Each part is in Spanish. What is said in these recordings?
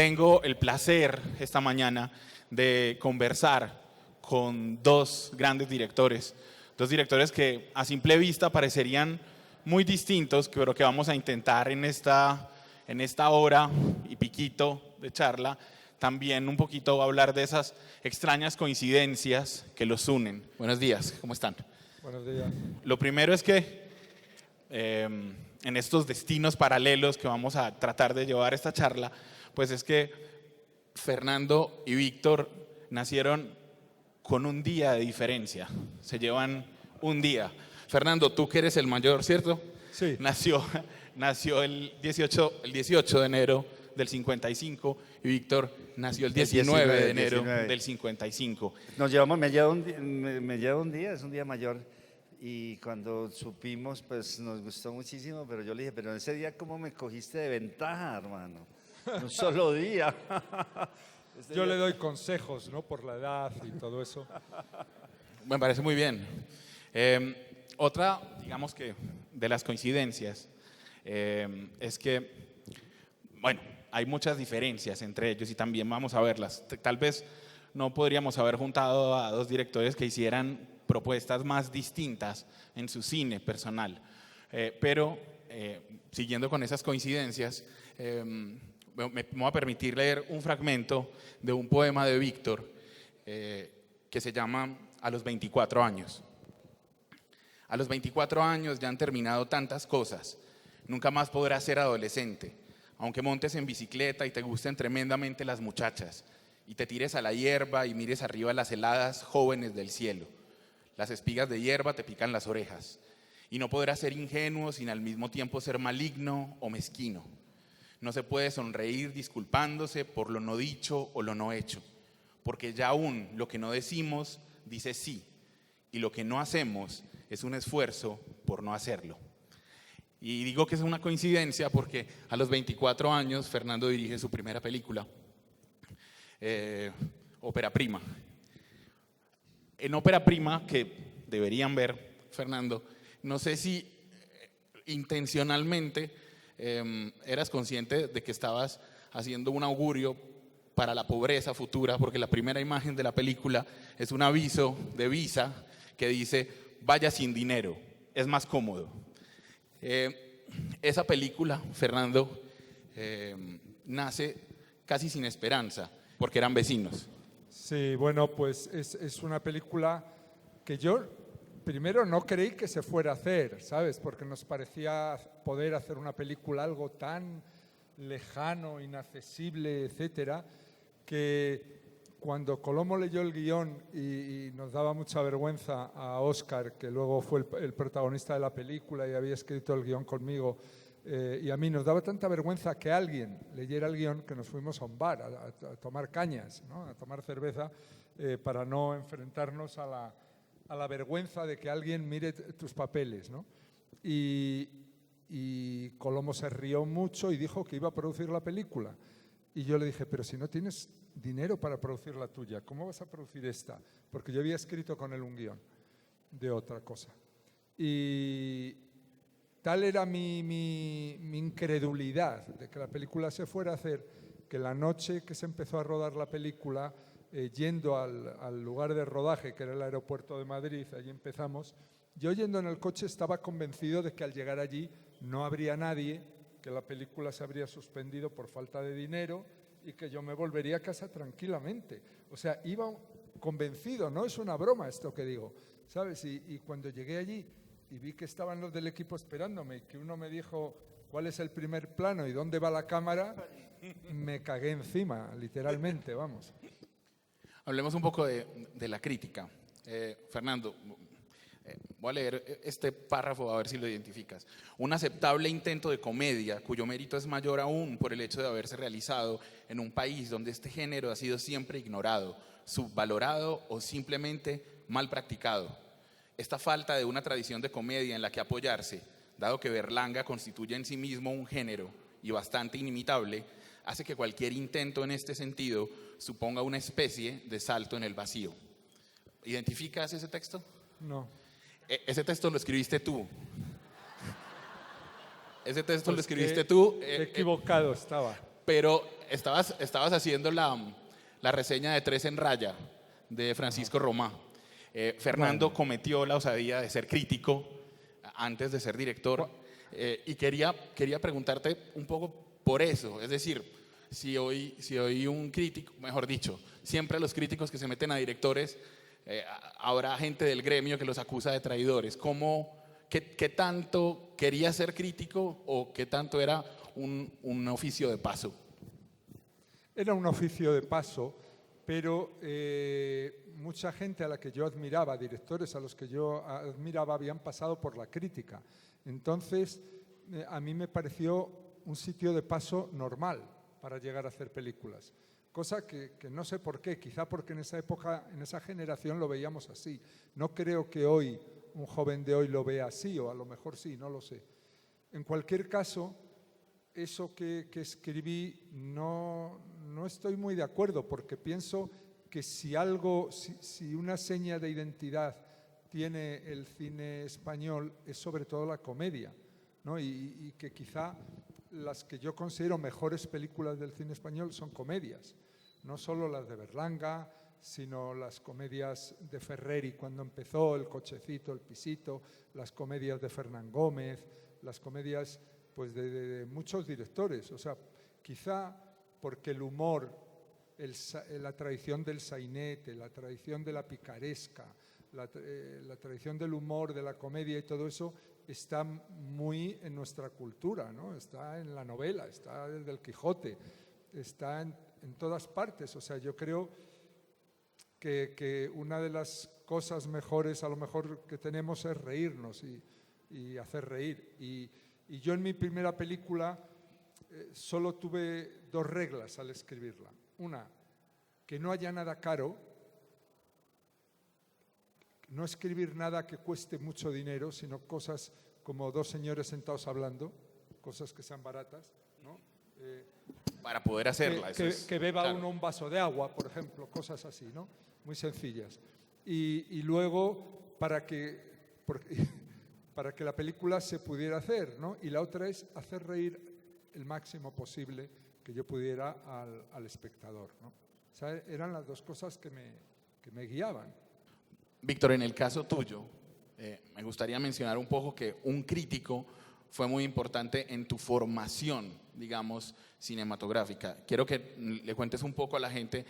tengo el placer esta mañana de conversar con dos grandes directores, dos directores que a simple vista parecerían muy distintos, pero que vamos a intentar en esta hora y piquito de charla también un poquito hablar de esas extrañas coincidencias que los unen. Buenos días, ¿cómo están? Buenos días. Lo primero es que en estos destinos paralelos que vamos a tratar de llevar esta charla, pues es que Fernando y Víctor nacieron con un día de diferencia, se llevan un día. Fernando, tú que eres el mayor, ¿cierto? Sí. Nació el 18 de enero del 55 y Víctor nació el 19 de enero del 55. Nos llevamos, me lleva un día, es un día mayor. Y cuando supimos, pues nos gustó muchísimo, pero yo le dije, pero ese día ¿cómo me cogiste de ventaja, hermano? Un solo día. Yo le doy consejos, ¿no? Por la edad y todo eso. Me parece muy bien. Otra, digamos que de las coincidencias, es que, bueno, hay muchas diferencias entre ellos y también vamos a verlas. Tal vez no podríamos haber juntado a dos directores que hicieran propuestas más distintas en su cine personal. Pero, siguiendo con esas coincidencias, me voy a permitir leer un fragmento de un poema de Víctor que se llama A los 24 años. A los 24 años ya han terminado tantas cosas. Nunca más podrás ser adolescente, aunque montes en bicicleta y te gusten tremendamente las muchachas, y te tires a la hierba y mires arriba las heladas jóvenes del cielo. Las espigas de hierba te pican las orejas, y no podrás ser ingenuo sin al mismo tiempo ser maligno o mezquino. No se puede sonreír disculpándose por lo no dicho o lo no hecho, porque ya aún lo que no decimos dice sí, y lo que no hacemos es un esfuerzo por no hacerlo. Y digo que es una coincidencia porque a los 24 años Fernando dirige su primera película, Ópera Prima. En Ópera Prima, que deberían ver, Fernando, no sé si intencionalmente eras consciente de que estabas haciendo un augurio para la pobreza futura, porque la primera imagen de la película es un aviso de Visa que dice: vaya sin dinero, es más cómodo. Esa película, Fernando, nace casi sin esperanza, porque eran vecinos. Sí, bueno, pues es una película que yo primero no creí que se fuera a hacer, ¿sabes? Porque nos parecía poder hacer una película algo tan lejano, inaccesible, etcétera, que cuando Colomo leyó el guión y nos daba mucha vergüenza a Óscar, que luego fue el protagonista de la película y había escrito el guión conmigo, y a mí nos daba tanta vergüenza que alguien leyera el guión que nos fuimos a un bar a tomar cañas, ¿no? A tomar cerveza, para no enfrentarnos a la vergüenza de que alguien mire tus papeles, ¿no? Y Colomo se rió mucho y dijo que iba a producir la película. Y yo le dije, pero si no tienes dinero para producir la tuya, ¿cómo vas a producir esta? Porque yo había escrito con él un guión de otra cosa. Y tal era mi incredulidad de que la película se fuera a hacer, que la noche que se empezó a rodar la película, yendo al lugar de rodaje, que era el aeropuerto de Madrid, allí empezamos, yo yendo en el coche estaba convencido de que al llegar allí no habría nadie, que la película se habría suspendido por falta de dinero y que yo me volvería a casa tranquilamente. O sea, iba convencido, no es una broma esto que digo, ¿sabes? Y cuando llegué allí y vi que estaban los del equipo esperándome y que uno me dijo cuál es el primer plano y dónde va la cámara, me cagué encima, literalmente, vamos. Hablemos un poco de la crítica. Fernando, voy a leer este párrafo a ver si lo identificas. Un aceptable intento de comedia cuyo mérito es mayor aún por el hecho de haberse realizado en un país donde este género ha sido siempre ignorado, subvalorado o simplemente mal practicado. Esta falta de una tradición de comedia en la que apoyarse, dado que Berlanga constituye en sí mismo un género y bastante inimitable, hace que cualquier intento en este sentido suponga una especie de salto en el vacío. ¿Identificas ese texto? No. Ese texto lo escribiste tú. Ese texto Pues lo escribiste tú. Qué equivocado estaba. pero estabas haciendo la reseña de Tres en Raya de Francisco Romá. Fernando cometió la osadía de ser crítico antes de ser director, y quería preguntarte un poco por eso. Es decir, si hoy un crítico, mejor dicho, siempre los críticos que se meten a directores, habrá gente del gremio que los acusa de traidores. ¿Qué tanto quería ser crítico o qué tanto era un oficio de paso? Era un oficio de paso, pero mucha gente a la que yo admiraba, directores a los que yo admiraba, habían pasado por la crítica. Entonces, a mí me pareció un sitio de paso normal para llegar a hacer películas. Cosa que no sé por qué, quizá porque en esa época, en esa generación lo veíamos así. No creo que hoy, un joven de hoy lo vea así, o a lo mejor sí, no lo sé. En cualquier caso, eso que escribí no estoy muy de acuerdo, porque pienso que si una seña de identidad tiene el cine español es sobre todo la comedia, ¿no? Y que quizá las que yo considero mejores películas del cine español son comedias, no solo las de Berlanga, sino las comedias de Ferreri cuando empezó, El cochecito, El pisito, las comedias de Fernán Gómez, las comedias pues de muchos directores. O sea, quizá porque el humor, la tradición del sainete, la tradición de la picaresca, la tradición del humor, de la comedia y todo eso está muy en nuestra cultura, ¿no? Está en la novela, está desde el Quijote, está en todas partes. O sea, yo creo que una de las cosas mejores a lo mejor que tenemos es reírnos y hacer reír. Y yo en mi primera película solo tuve 2 reglas al escribirla. Una, que no haya nada caro, no escribir nada que cueste mucho dinero, sino cosas como 2 señores sentados hablando, cosas que sean baratas, ¿no? Para poder hacerla. Que beba claro. uno un vaso de agua, por ejemplo, cosas así, ¿no? Muy sencillas. Y luego, para que la película se pudiera hacer, ¿no? Y la otra es hacer reír el máximo posible que yo pudiera al espectador, ¿no? O sea, eran las 2 cosas que me guiaban. Víctor, en el caso tuyo, me gustaría mencionar un poco que un crítico fue muy importante en tu formación, digamos, cinematográfica. Quiero que le cuentes un poco a la gente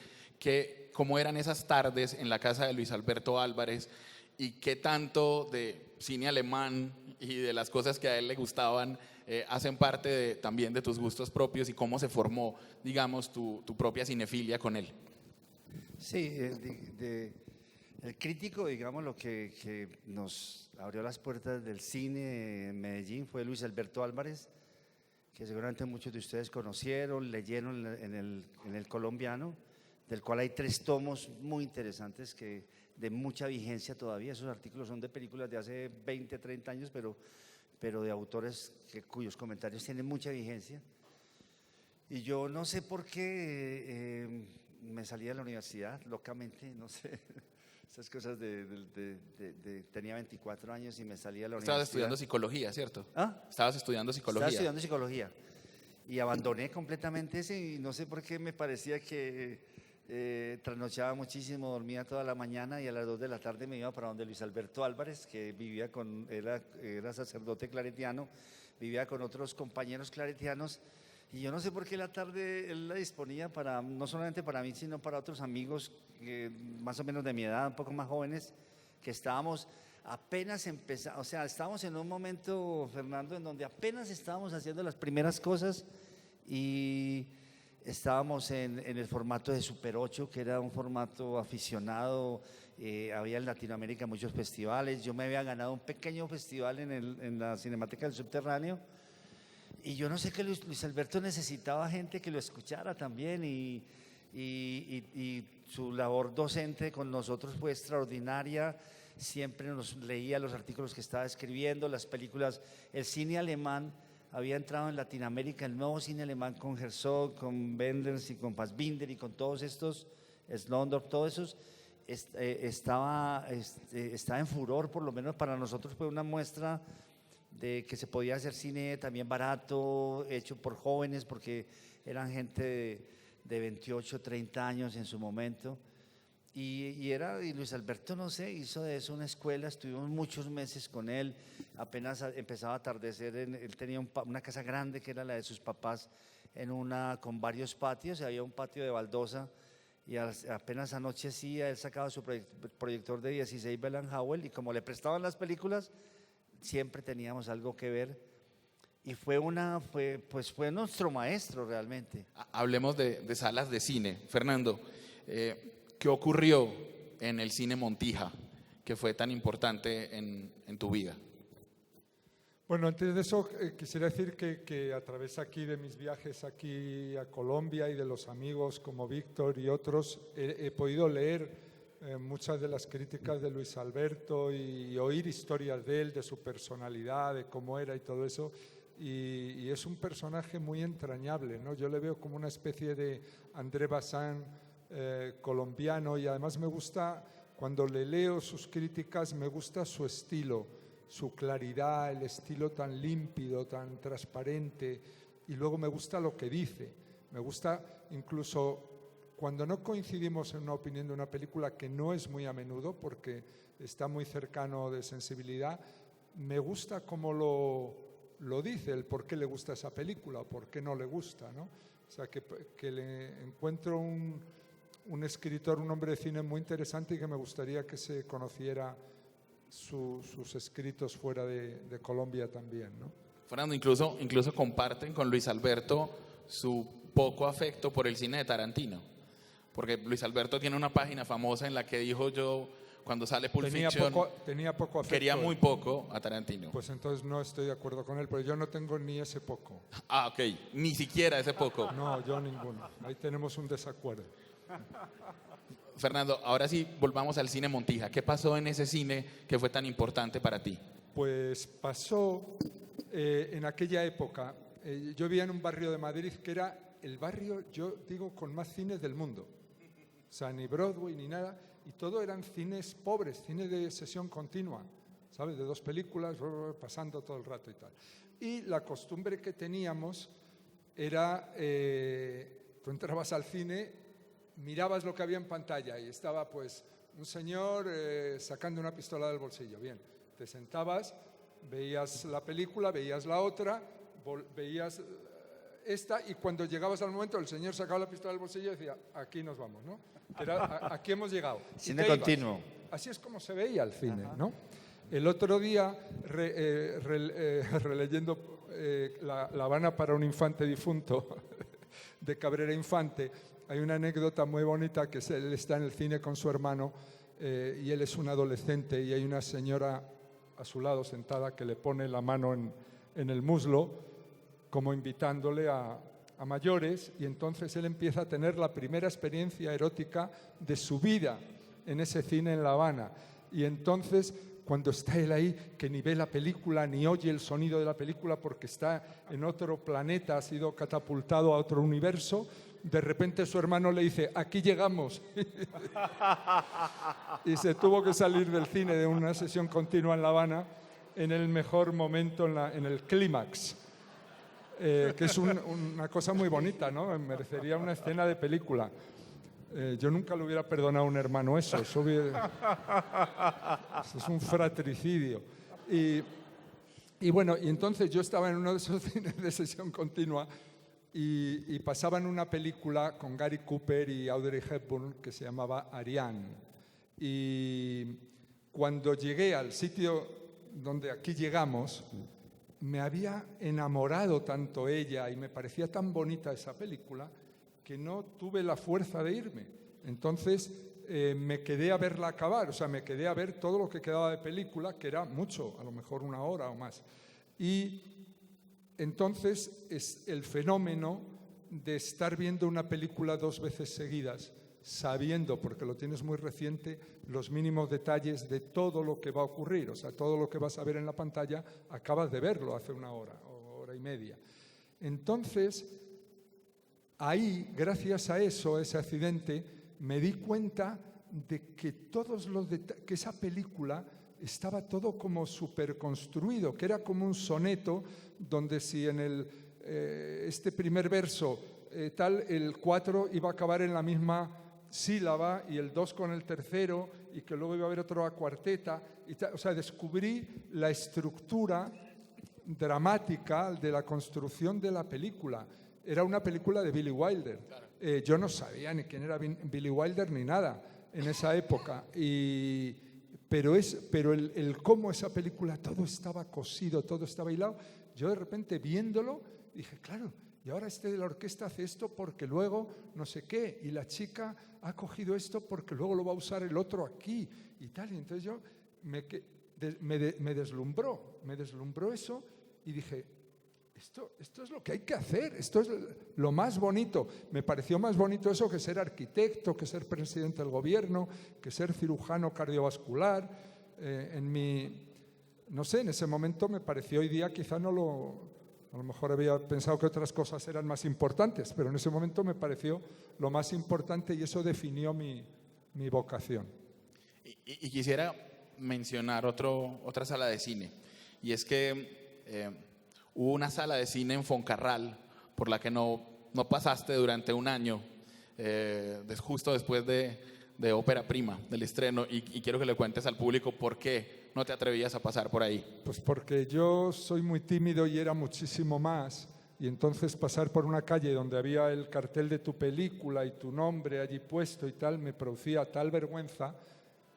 cómo eran esas tardes en la casa de Luis Alberto Álvarez y qué tanto de cine alemán y de las cosas que a él le gustaban hacen parte también de tus gustos propios y cómo se formó, digamos, tu propia cinefilia con él. Sí, el crítico, digamos, lo que nos abrió las puertas del cine en Medellín fue Luis Alberto Álvarez, que seguramente muchos de ustedes conocieron, leyeron en el Colombiano, del cual hay 3 tomos muy interesantes de mucha vigencia todavía. Esos artículos son de películas de hace 20, 30 años, pero de autores cuyos comentarios tienen mucha vigencia. Y yo no sé por qué me salí de la universidad, locamente, no sé, esas cosas tenía 24 años y me salí de la universidad. Estabas estudiando psicología, ¿cierto? ¿Ah? Estabas estudiando psicología. Estaba estudiando psicología y abandoné completamente ese y no sé por qué me parecía que trasnochaba muchísimo, dormía toda la mañana y a las 2 de la tarde me iba para donde Luis Alberto Álvarez, que vivía era sacerdote claretiano, vivía con otros compañeros claretianos. Y yo no sé por qué la tarde él la disponía no solamente para mí, sino para otros amigos más o menos de mi edad, un poco más jóvenes, que estábamos apenas empezando, o sea, estábamos en un momento, Fernando, en donde apenas estábamos haciendo las primeras cosas y estábamos en el formato de Super 8, que era un formato aficionado. Había en Latinoamérica muchos festivales, yo me había ganado un pequeño festival en la Cinemateca del Subterráneo. Y yo no sé qué Luis Alberto necesitaba gente que lo escuchara también y su labor docente con nosotros fue extraordinaria. Siempre nos leía los artículos que estaba escribiendo, las películas. El cine alemán había entrado en Latinoamérica, el nuevo cine alemán con Herzog, con Wenders y con Fassbinder y con todos estos, Slondorf, todos esos, estaba en furor. Por lo menos para nosotros fue una muestra de que se podía hacer cine también barato, hecho por jóvenes, porque eran gente de 28, 30 años en su momento. Y Luis Alberto, no sé, hizo de eso una escuela, estuvimos muchos meses con él, apenas empezaba a atardecer, él tenía una casa grande que era la de sus papás, con varios patios, y había un patio de baldosa, y apenas anochecía, él sacaba su proyector de 16 Bell & Howell, y como le prestaban las películas, siempre teníamos algo que ver, y fue nuestro maestro realmente. Hablemos de salas de cine. Fernando, ¿qué ocurrió en el cine Montija que fue tan importante en tu vida? Bueno, antes de eso quisiera decir que a través aquí de mis viajes aquí a Colombia y de los amigos como Víctor y otros, he podido leer muchas de las críticas de Luis Alberto y oír historias de él, de su personalidad, de cómo era y todo eso. Y es un personaje muy entrañable, ¿no? Yo le veo como una especie de André Bazin colombiano, y además me gusta, cuando le leo sus críticas, me gusta su estilo, su claridad, el estilo tan límpido, tan transparente, y luego me gusta lo que dice. Me gusta incluso cuando no coincidimos en una opinión de una película, que no es muy a menudo porque está muy cercano de sensibilidad, me gusta cómo lo dice, el por qué le gusta esa película o por qué no le gusta, ¿no? O sea, que le encuentro un escritor, un hombre de cine muy interesante, y que me gustaría que se conociera sus escritos fuera de Colombia también, ¿no? Fernando, incluso comparten con Luis Alberto su poco afecto por el cine de Tarantino, porque Luis Alberto tiene una página famosa en la que dijo: yo, cuando sale Pulp Fiction, tenía poco afecto, quería muy poco a Tarantino. Pues entonces no estoy de acuerdo con él, pero yo no tengo ni ese poco. Ah, ok, ni siquiera ese poco. No, yo ninguno. Ahí tenemos un desacuerdo. Fernando, ahora sí, volvamos al cine Montija. ¿Qué pasó en ese cine que fue tan importante para ti? Pues pasó en aquella época, yo vivía en un barrio de Madrid que era el barrio, yo digo, con más cines del mundo. O sea, ni Broadway ni nada, y todo eran cines pobres, cines de sesión continua, ¿sabes? De 2 películas, pasando todo el rato y tal. Y la costumbre que teníamos era, tú entrabas al cine, mirabas lo que había en pantalla y estaba pues un señor sacando una pistola del bolsillo. Bien, te sentabas, veías la película, veías la otra, veías esta, y cuando llegabas al momento el señor sacaba la pistola del bolsillo y decía: aquí nos vamos, ¿no? Aquí hemos llegado. Cine continuo. Así es como se veía el cine, ¿no? El otro día, releyendo La Habana para un infante difunto, de Cabrera Infante, hay una anécdota muy bonita, que él está en el cine con su hermano y él es un adolescente, y hay una señora a su lado sentada que le pone la mano en el muslo, como invitándole a mayores, y entonces él empieza a tener la primera experiencia erótica de su vida en ese cine en La Habana. Y entonces, cuando está él ahí, que ni ve la película, ni oye el sonido de la película porque está en otro planeta, ha sido catapultado a otro universo, de repente su hermano le dice: aquí llegamos. Y se tuvo que salir del cine, de una sesión continua en La Habana, en el mejor momento, en el clímax, que es una cosa muy bonita, ¿no? Merecería una escena de película. Yo nunca le hubiera perdonado a un hermano eso. Eso es un fratricidio. Y bueno, y entonces yo estaba en uno de esos cines de sesión continua y pasaban una película con Gary Cooper y Audrey Hepburn que se llamaba Ariane. Y cuando llegué al sitio donde aquí llegamos, me había enamorado tanto ella y me parecía tan bonita esa película que no tuve la fuerza de irme. Entonces me quedé a verla acabar, o sea, me quedé a ver todo lo que quedaba de película, que era mucho, a lo mejor 1 hora o más. Y entonces es el fenómeno de estar viendo una película 2 veces seguidas, sabiendo, porque lo tienes muy reciente, los mínimos detalles de todo lo que va a ocurrir. O sea, todo lo que vas a ver en la pantalla, acabas de verlo hace 1 hora o hora y media. Entonces, ahí, gracias a eso, a ese accidente, me di cuenta de que que esa película estaba todo como súper construido, que era como un soneto donde si en este primer verso tal, el 4 iba a acabar en la misma sílaba y el 2 con el tercero y que luego iba a haber otra cuarteta. Y tal. O sea, descubrí la estructura dramática de la construcción de la película. Era una película de Billy Wilder. Yo no sabía ni quién era Billy Wilder ni nada en esa época. Pero el cómo esa película, todo estaba cosido, todo estaba hilado. Yo de repente viéndolo dije, claro, y ahora este de la orquesta hace esto porque luego no sé qué, y la chica ha cogido esto porque luego lo va a usar el otro aquí y tal. Y entonces yo me deslumbró eso y dije, esto es lo que hay que hacer, esto es lo más bonito. Me pareció más bonito eso que ser arquitecto, que ser presidente del gobierno, que ser cirujano cardiovascular. No sé, en ese momento me pareció, hoy día quizá a lo mejor había pensado que otras cosas eran más importantes, pero en ese momento me pareció lo más importante y eso definió mi vocación. Y quisiera mencionar otra sala de cine, y es que hubo una sala de cine en Foncarral por la que no pasaste durante un año, justo después de Ópera Prima, del estreno, y quiero que le cuentes al público por qué no te atrevías a pasar por ahí. Pues porque yo soy muy tímido y era muchísimo más, y entonces pasar por una calle donde había el cartel de tu película y tu nombre allí puesto y tal, me producía tal vergüenza.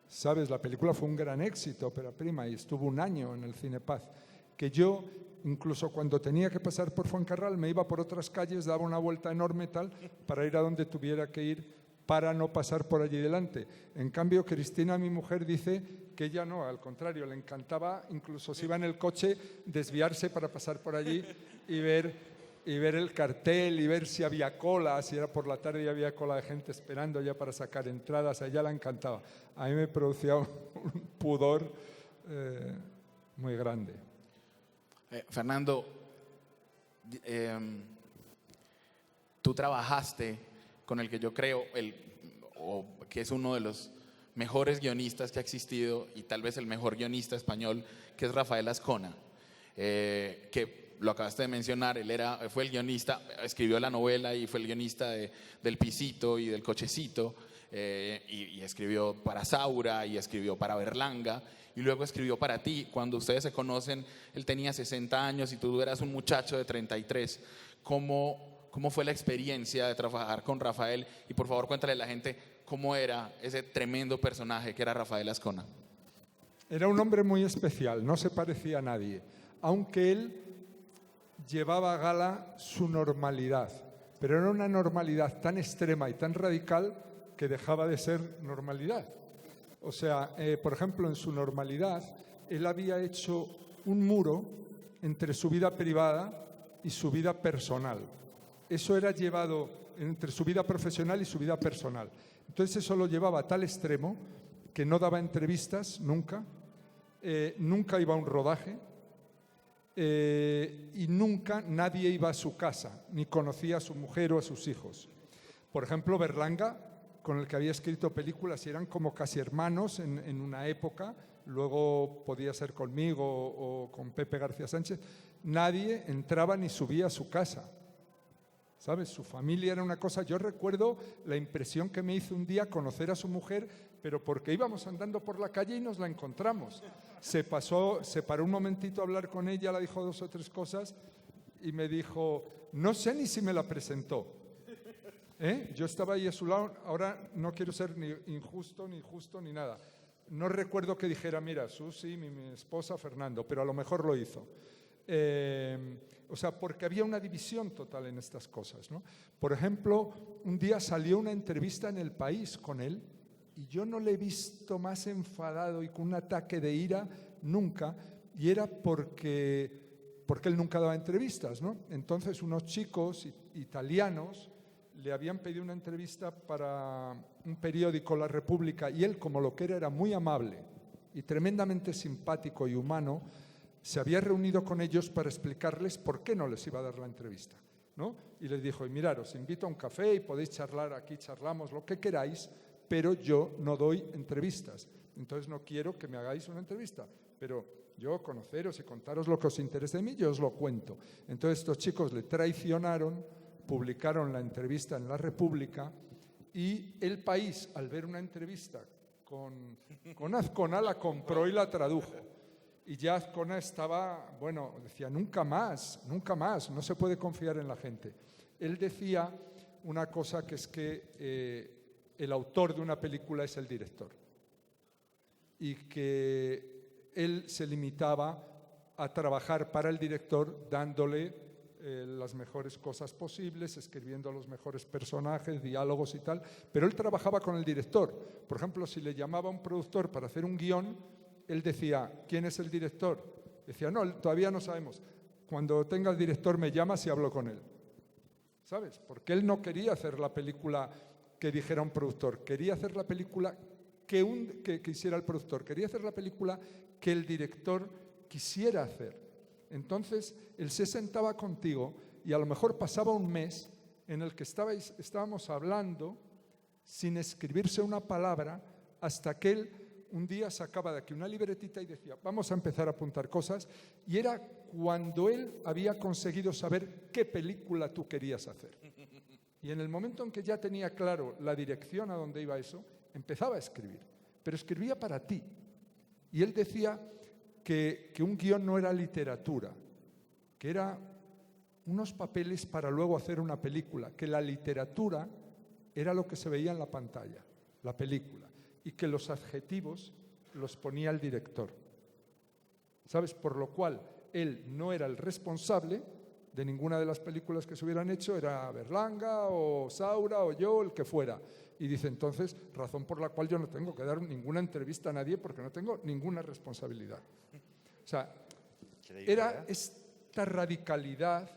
Sabes, la película fue un gran éxito, Ópera Prima, y estuvo un año en el Cine Paz, que yo, incluso cuando tenía que pasar por Fuencarral, me iba por otras calles, daba una vuelta enorme tal, para ir a donde tuviera que ir, para no pasar por allí delante. En cambio, Cristina, mi mujer, dice que ella no, al contrario, le encantaba, incluso si iba en el coche, desviarse para pasar por allí y ver el cartel y ver si había cola, si era por la tarde y había cola de gente esperando ya para sacar entradas. A ella le encantaba. A mí me producía un pudor muy grande. Fernando, tú trabajaste con el que yo creo que es uno de los mejores guionistas que ha existido y tal vez el mejor guionista español, que es Rafael Azcona, que lo acabaste de mencionar. Él fue el guionista, escribió la novela y fue el guionista del Pisito y del Cochecito, y escribió para Saura y escribió para Berlanga y luego escribió para ti. Cuando ustedes se conocen, él tenía 60 años y tú eras un muchacho de 33. ¿Cómo fue la experiencia de trabajar con Rafael? Y por favor, cuéntale a la gente cómo era ese tremendo personaje que era Rafael Azcona. Era un hombre muy especial, no se parecía a nadie, aunque él llevaba a gala su normalidad, pero era una normalidad tan extrema y tan radical que dejaba de ser normalidad. O sea, por ejemplo, en su normalidad, él había hecho un muro entre su vida privada y su vida personal. Eso era llevado entre su vida profesional y su vida personal. Entonces eso lo llevaba a tal extremo que no daba entrevistas nunca, nunca iba a un rodaje y nunca nadie iba a su casa, ni conocía a su mujer o a sus hijos. Por ejemplo, Berlanga, con el que había escrito películas y eran como casi hermanos en una época, luego podía ser conmigo o con Pepe García Sánchez, nadie entraba ni subía a su casa. ¿Sabes? Su familia era una cosa. Yo recuerdo la impresión que me hizo un día conocer a su mujer, pero porque íbamos andando por la calle y nos la encontramos. Se paró un momentito a hablar con ella, le dijo 2 o 3 cosas y me dijo, no sé ni si me la presentó. Yo estaba ahí a su lado, ahora no quiero ser ni injusto, ni justo, ni nada. No recuerdo que dijera, mira, Susi, mi esposa, Fernando, pero a lo mejor lo hizo. O sea, porque había una división total en estas cosas, ¿no? Por ejemplo, un día salió una entrevista en El País con él y yo no le he visto más enfadado y con un ataque de ira nunca, y era porque él nunca daba entrevistas, ¿no? Entonces unos chicos italianos le habían pedido una entrevista para un periódico, La República, y él, como lo que era muy amable y tremendamente simpático y humano, se había reunido con ellos para explicarles por qué no les iba a dar la entrevista, ¿no? Y les dijo, mirad, os invito a un café y podéis charlar, aquí charlamos lo que queráis, pero yo no doy entrevistas. Entonces no quiero que me hagáis una entrevista, pero yo conoceros y contaros lo que os interese de mí, yo os lo cuento. Entonces estos chicos le traicionaron publicaron la entrevista en La República y El País, al ver una entrevista con Azcona, la compró y la tradujo. Y ya Azcona estaba, bueno, decía, nunca más, no se puede confiar en la gente. Él decía una cosa que es que el autor de una película es el director. Y que él se limitaba a trabajar para el director dándole las mejores cosas posibles, escribiendo los mejores personajes, diálogos y tal, pero él trabajaba con el director. Por ejemplo, si le llamaba a un productor para hacer un guión, él decía, ¿quién es el director? Decía, no, todavía no sabemos. Cuando tenga el director me llamas y hablo con él. ¿Sabes? Porque él no quería hacer la película que dijera un productor, quería hacer la película que hiciera el productor, quería hacer la película que el director quisiera hacer. Entonces, él se sentaba contigo y a lo mejor pasaba un mes en el que estábamos hablando sin escribirse una palabra hasta que él un día sacaba de aquí una libretita y decía, vamos a empezar a apuntar cosas, y era cuando él había conseguido saber qué película tú querías hacer. Y en el momento en que ya tenía claro la dirección a donde iba eso, empezaba a escribir, pero escribía para ti. Y él decía que un guión no era literatura, que era unos papeles para luego hacer una película, que la literatura era lo que se veía en la pantalla, la película, y que los adjetivos los ponía el director. ¿Sabes? Por lo cual él no era el responsable de ninguna de las películas que se hubieran hecho, era Berlanga o Saura o yo, el que fuera. Y dice, entonces, razón por la cual yo no tengo que dar ninguna entrevista a nadie porque no tengo ninguna responsabilidad. O sea, era esta radicalidad,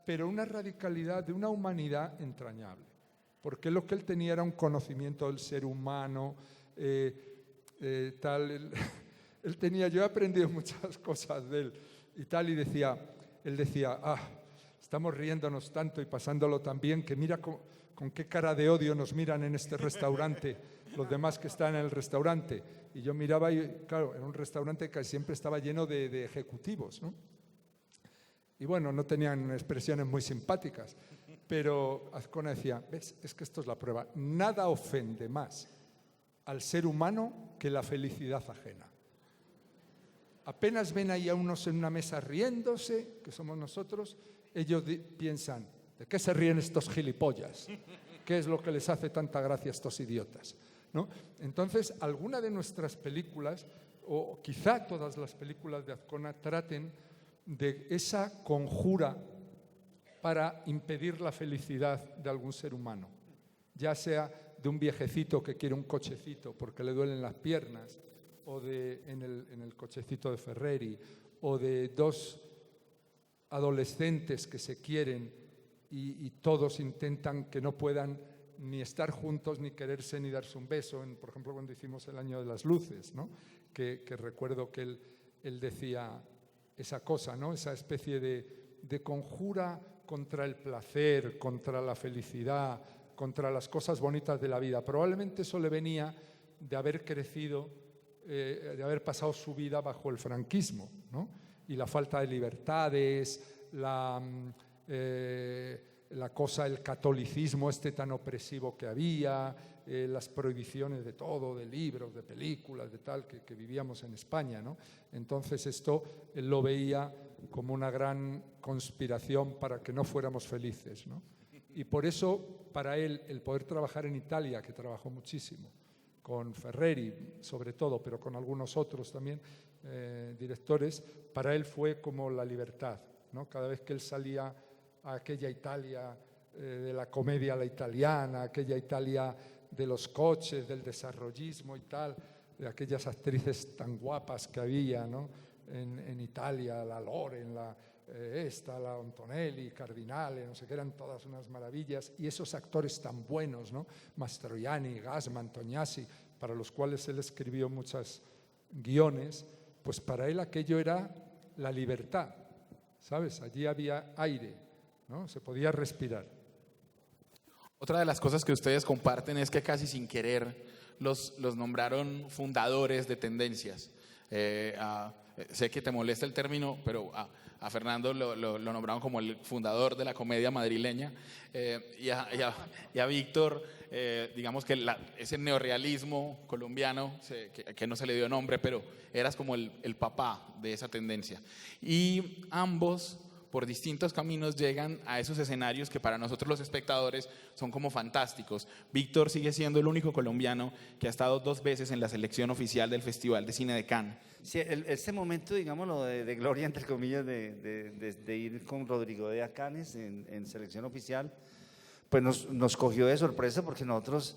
pero una radicalidad de una humanidad entrañable. Porque lo que él tenía era un conocimiento del ser humano, tal. Él tenía, yo he aprendido muchas cosas de él y tal, y él decía, estamos riéndonos tanto y pasándolo tan bien que mira con qué cara de odio nos miran en este restaurante los demás que están en el restaurante. Y yo miraba y, claro, era un restaurante que siempre estaba lleno de ejecutivos, ¿no? Y bueno, no tenían expresiones muy simpáticas, pero Azcona decía, ¿ves? Es que esto es la prueba. Nada ofende más al ser humano que la felicidad ajena. Apenas ven ahí a unos en una mesa riéndose, que somos nosotros, ellos piensan, ¿de qué se ríen estos gilipollas? ¿Qué es lo que les hace tanta gracia a estos idiotas? ¿No? Entonces, alguna de nuestras películas, o quizá todas las películas de Azcona, traten de esa conjura para impedir la felicidad de algún ser humano, ya sea de un viejecito que quiere un cochecito porque le duelen las piernas, o en el cochecito de Ferreri, o de dos adolescentes que se quieren y todos intentan que no puedan ni estar juntos, ni quererse, ni darse un beso. Por ejemplo, cuando hicimos El Año de las Luces, ¿no? que recuerdo que él decía esa cosa, ¿no? Esa especie de conjura contra el placer, contra la felicidad, contra las cosas bonitas de la vida. Probablemente eso le venía de haber crecido, de haber pasado su vida bajo el franquismo, ¿no? Y la falta de libertades, el catolicismo tan opresivo que había, las prohibiciones de todo, de libros, de películas, de tal, que vivíamos en España, ¿no? Entonces esto él lo veía como una gran conspiración para que no fuéramos felices, ¿no? Y por eso, para él, el poder trabajar en Italia, que trabajó muchísimo, con Ferreri sobre todo, pero con algunos otros también directores, para él fue como la libertad, ¿no? Cada vez que él salía a aquella Italia de la comedia a la italiana, aquella Italia de los coches, del desarrollismo y tal, de aquellas actrices tan guapas que había, ¿no? en Italia, la Loren, la Antonelli, Cardinale, no sé qué, eran todas unas maravillas, y esos actores tan buenos, ¿no? Mastroianni, Gassman, Tognazzi, para los cuales él escribió muchos guiones, pues para él aquello era la libertad, ¿sabes? Allí había aire, ¿no? Se podía respirar. Otra de las cosas que ustedes comparten es que casi sin querer los nombraron fundadores de tendencias. sé que te molesta el término, pero a Fernando lo nombraron como el fundador de la comedia madrileña, y a Víctor, digamos que ese neorrealismo colombiano, que no se le dio nombre, pero eras como el papá de esa tendencia. Y ambos, por distintos caminos, llegan a esos escenarios que para nosotros los espectadores son como fantásticos. Víctor sigue siendo el único colombiano que ha estado 2 veces en la selección oficial del Festival de Cine de Cannes. Sí, este momento, digámoslo, de gloria, entre comillas, de ir con Rodrigo de Cannes en selección oficial, pues nos cogió de sorpresa porque nosotros,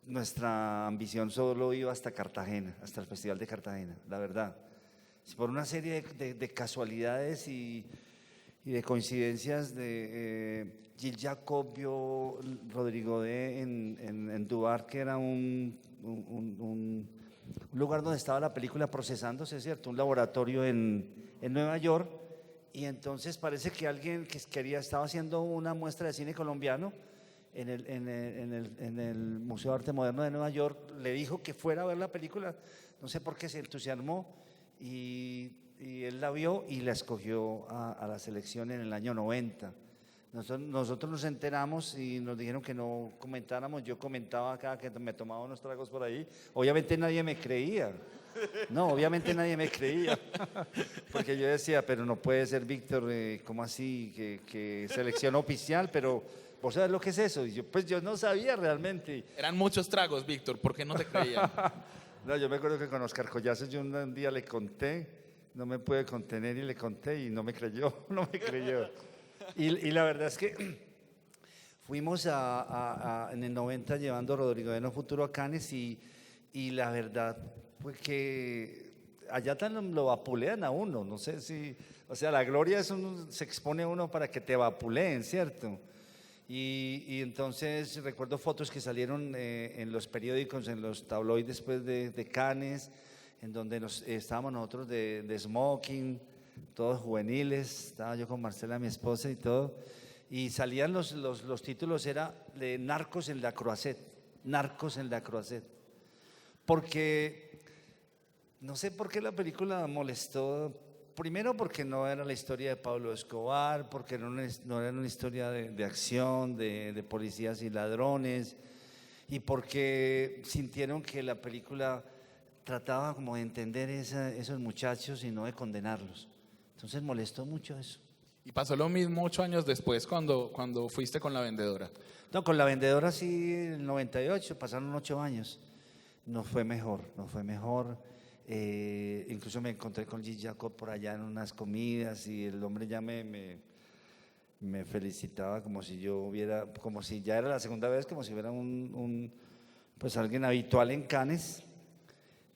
nuestra ambición solo iba hasta Cartagena, hasta el Festival de Cartagena, la verdad. Por una serie de casualidades y de coincidencias Gil Jacob vio Rodrigo D en Dubar, que era un lugar donde estaba la película procesándose, ¿cierto? Un laboratorio en Nueva York, y entonces parece que alguien que estaba haciendo una muestra de cine colombiano en el Museo de Arte Moderno de Nueva York, le dijo que fuera a ver la película, no sé por qué se entusiasmó, y él la vio y la escogió a la selección en el año 90. Nosotros nos enteramos y nos dijeron que no comentáramos. Yo comentaba acá que me tomaba unos tragos por ahí. Obviamente nadie me creía. No, obviamente nadie me creía. Porque yo decía, pero no puede ser, Víctor, ¿cómo así? Que selección oficial, pero ¿vos sabés lo que es eso? Y pues yo no sabía realmente. Eran muchos tragos, Víctor, ¿por qué no te creían? No, yo me acuerdo que con Oscar Collazos yo un día le conté, no me pude contener y le conté y no me creyó, no me creyó. Y la verdad es que fuimos en el 90 llevando a Rodrigo de No Futuro a Cannes, y la verdad fue que allá tan lo vapulean a uno, no sé si, o sea, la gloria se expone a uno para que te vapuleen, ¿cierto? Y entonces recuerdo fotos que salieron en los periódicos, en los tabloides después de Cannes, en donde estábamos nosotros de smoking, todos juveniles, estaba yo con Marcela, mi esposa, y todo, y salían los títulos, era de Narcos en la Croisette, Narcos en la Croisette, porque no sé por qué la película molestó. Primero porque no era la historia de Pablo Escobar, porque no era una historia de acción, de policías y ladrones, y porque sintieron que la película trataba como de entender esos muchachos y no de condenarlos. Entonces molestó mucho eso. Y pasó lo mismo 8 años después cuando fuiste con La Vendedora. No, con La Vendedora sí, en el 98, pasaron 8 años. No fue mejor. Incluso me encontré con Gil Jacob por allá en unas comidas, y el hombre ya me felicitaba como si ya era la segunda vez, como si hubiera pues alguien habitual en Cannes,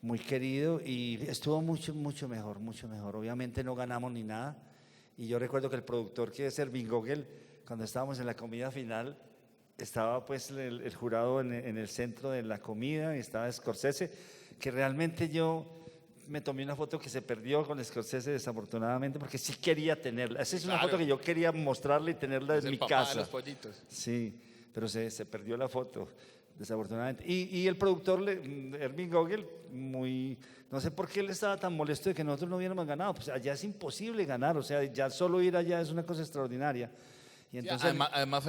muy querido, y estuvo mucho mejor. Obviamente no ganamos ni nada, y yo recuerdo que el productor, que es Ervin Gogel, cuando estábamos en la comida final, estaba pues el jurado en el centro de la comida, y estaba Scorsese, que realmente yo me tomé una foto que se perdió con Scorsese, desafortunadamente, porque sí quería tenerla. Esa es una foto que yo quería mostrarle y tenerla en mi casa. De los pollitos. Sí, pero se perdió la foto, desafortunadamente. Y el productor, Ervin Gogel, no sé por qué él estaba tan molesto de que nosotros no hubiéramos ganado. Pues allá es imposible ganar, o sea, ya solo ir allá es una cosa extraordinaria. Y entonces, además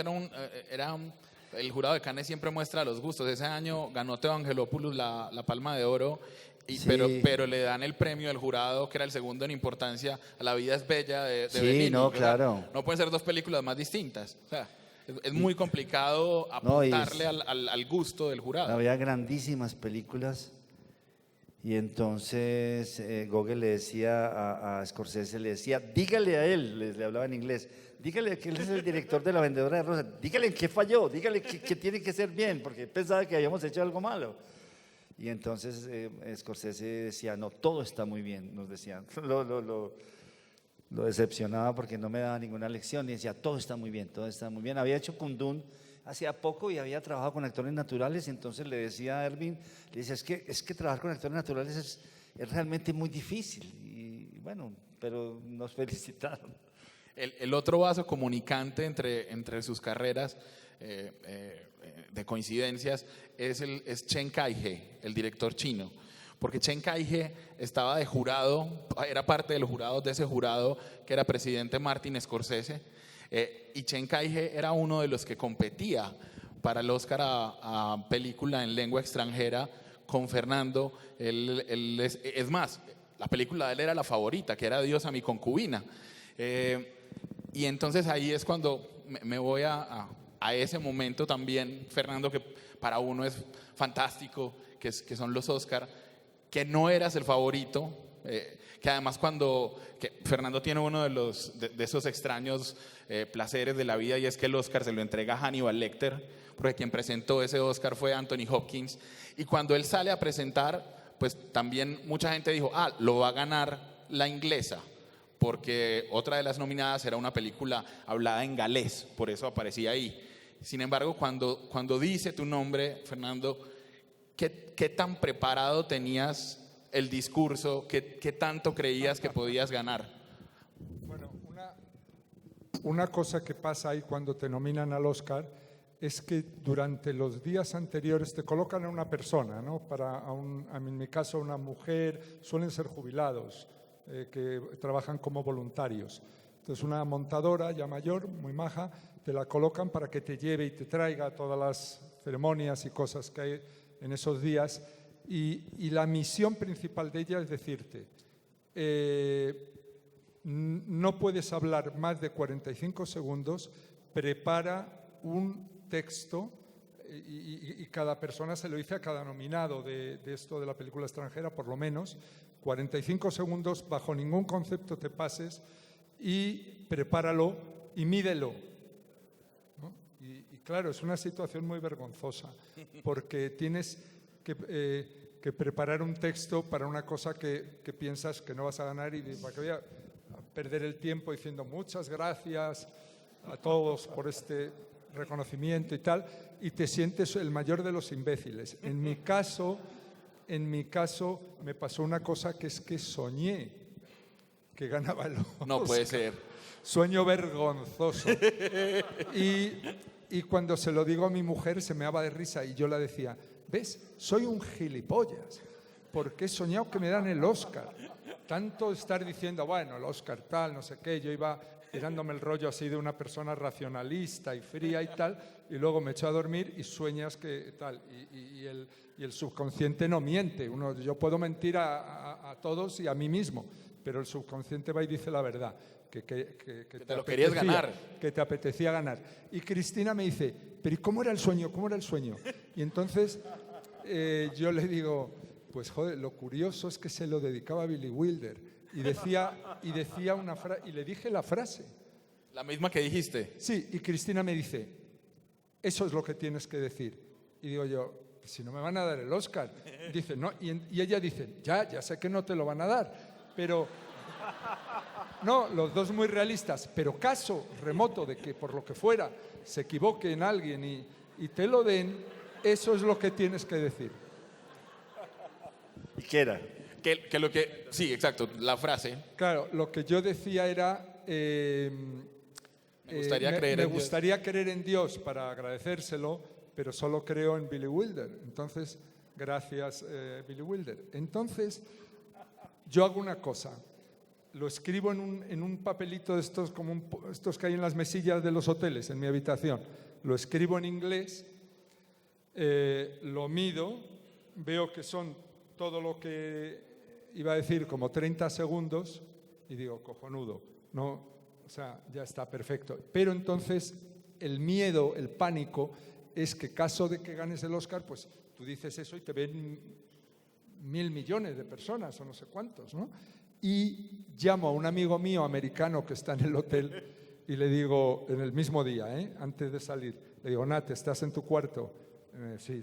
el jurado de Cannes siempre muestra los gustos. Ese año ganó Teo Angelopoulos la Palma de Oro, sí, pero le dan el premio al jurado, que era el segundo en importancia, a La vida es bella de sí, Bellini. no, claro. No pueden ser 2 películas más distintas. O sea, es muy complicado apuntarle al gusto del jurado. Había grandísimas películas, y entonces Gogel le decía a Scorsese, le decía, dígale a él, le hablaba en inglés, dígale que él es el director de La Vendedora de Rosas, dígale en qué falló, dígale que tiene que ser bien, porque pensaba que habíamos hecho algo malo. Y entonces Scorsese decía, no, todo está muy bien, nos decía. Lo decepcionaba porque no me daba ninguna lección, y decía, todo está muy bien, todo está muy bien. Había hecho Kundun hacía poco y había trabajado con actores naturales, y entonces le decía a Ervin, le decía, es que trabajar con actores naturales es realmente muy difícil. Y bueno, pero nos felicitaron. El otro vaso comunicante entre sus carreras de coincidencias es Chen Kai-he, el director chino, porque Chen Kai-he estaba de jurado, era parte de los jurados de ese jurado que era presidente Martin Scorsese, y Chen Kai-he era uno de los que competía para el Oscar a película en lengua extranjera con Fernando. Es más, la película de él era la favorita, que era Adiós a mi concubina. Y entonces ahí es cuando me voy a ese momento también, Fernando, que para uno es fantástico, que son los Oscar, que no eras el favorito, que además que Fernando tiene uno de esos extraños placeres de la vida, y es que el Oscar se lo entrega a Hannibal Lecter, porque quien presentó ese Oscar fue Anthony Hopkins, y cuando él sale a presentar, pues también mucha gente dijo, lo va a ganar la inglesa, porque otra de las nominadas era una película hablada en galés, por eso aparecía ahí. Sin embargo, cuando dice tu nombre, Fernando, ¿qué tan preparado tenías el discurso? ¿Qué tanto creías que podías ganar? Bueno, una cosa que pasa ahí cuando te nominan al Oscar es que durante los días anteriores te colocan a una persona, ¿no? En mi caso, una mujer, suelen ser jubilados, que trabajan como voluntarios. Entonces, una montadora ya mayor, muy maja, te la colocan para que te lleve y te traiga a todas las ceremonias y cosas que hay en esos días. Y la misión principal de ella es decirte, no puedes hablar más de 45 segundos, prepara un texto, y cada persona se lo dice a cada nominado de esto de la película extranjera, por lo menos, 45 segundos, bajo ningún concepto te pases, y prepáralo y mídelo, ¿no? Y claro, es una situación muy vergonzosa, porque tienes que preparar un texto para una cosa que piensas que no vas a ganar, y para que voy a perder el tiempo diciendo muchas gracias a todos por este reconocimiento y tal, y te sientes el mayor de los imbéciles. En mi caso me pasó una cosa, que es que soñé que ganaba el Oscar. No puede ser. Sueño vergonzoso. Y cuando se lo digo a mi mujer se me daba de risa, y yo le decía, ¿ves? Soy un gilipollas, porque he soñado que me dan el Oscar. Tanto estar diciendo, bueno, el Oscar tal, no sé qué, yo iba tirándome el rollo así de una persona racionalista y fría y tal, y luego me echo a dormir y sueñas que tal, y el subconsciente no miente. Yo puedo mentir a todos y a mí mismo, pero el subconsciente va y dice la verdad, que te lo querías ganar. Que te apetecía ganar. Y Cristina me dice, pero ¿y cómo era el sueño? ¿Cómo era el sueño? Y entonces yo le digo, pues joder, lo curioso es que se lo dedicaba a Billy Wilder. Y decía una frase, y le dije la frase. La misma que dijiste. Sí, y Cristina me dice, eso es lo que tienes que decir. Y digo yo, si no me van a dar el Oscar. Dice, no, y ella dice, ya sé que no te lo van a dar, pero no, los dos muy realistas, pero caso remoto de que por lo que fuera se equivoque en alguien y te lo den, eso es lo que tienes que decir. ¿Y qué era? Sí, exacto, la frase. Claro, lo que yo decía era, me gustaría creer en Dios para agradecérselo, pero solo creo en Billy Wilder. Entonces, gracias Billy Wilder. Entonces, yo hago una cosa, lo escribo en un papelito de estos, estos que hay en las mesillas de los hoteles, en mi habitación. Lo escribo en inglés, lo mido, veo que son todo lo que iba a decir como 30 segundos y digo, cojonudo, no, o sea, ya está perfecto. Pero entonces el miedo, el pánico, es que caso de que ganes el Oscar, pues tú dices eso y te ven 1.000 millones de personas o no sé cuántos, ¿no? Y llamo a un amigo mío americano que está en el hotel y le digo, en el mismo día, antes de salir, le digo, Nat, ¿estás en tu cuarto? Sí,